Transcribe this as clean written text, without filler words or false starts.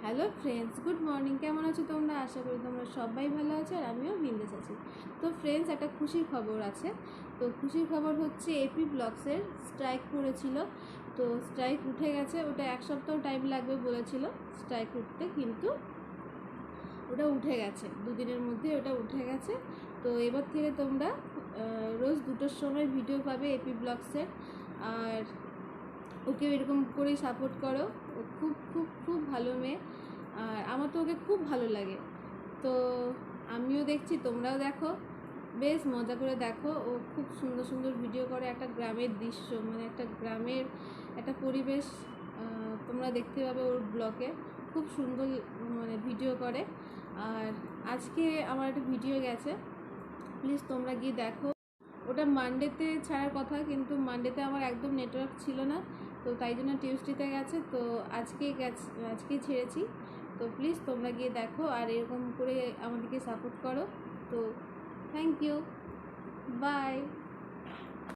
Hello friends, good morning. কেমন আছো তোমরা? আশা করি তোমরা সবাই ভালো আছো আর আমিও বিন্দাস আছি। তো ফ্রেন্ডস, একটা খুশির খবর আছে। তো খুশির খবর হচ্ছে এপি ব্লগসের স্ট্রাইক পড়েছিল, তো স্ট্রাইক উঠে গেছে। ওটা এক সপ্তাহ টাইম লাগবে বলেছিল স্ট্রাইক উঠতে, কিন্তু ওটা উঠে গেছে, দুদিনের মধ্যে ওটা উঠে গেছে। তো এবার থেকে তোমরা রোজ 2টোর সময় ভিডিও পাবে এপি ব্লগসের। আর ওকে এরকম করেই সাপোর্ট করো। ও খুব খুব খুব ভালো মেয়ে, আর আমার তো ওকে খুব ভালো লাগে। তো আমিও দেখছি, তোমরাও দেখো, বেশ মজা করে দেখো। ও খুব সুন্দর সুন্দর ভিডিও করে, একটা গ্রামের দৃশ্য, মানে একটা গ্রামের একটা পরিবেশ তোমরা দেখতে পাবে ওর ব্লগে। খুব সুন্দর মানে ভিডিও করে। আর আজকে আমার একটা ভিডিও গেছে, প্লিজ তোমরা গিয়ে দেখো। ওটা মানডেতে ছাড়ার কথা, কিন্তু মানডেতে আমার একদম নেটওয়ার্ক ছিল না, তো তাই জন্য টিউসডেতে গেছে। তো আজকেই ছেড়েছি। তো প্লিজ তোমরা গিয়ে দেখো আর এরকম করে আমাদেরকে সাপোর্ট করো। তো থ্যাংক ইউ, বাই।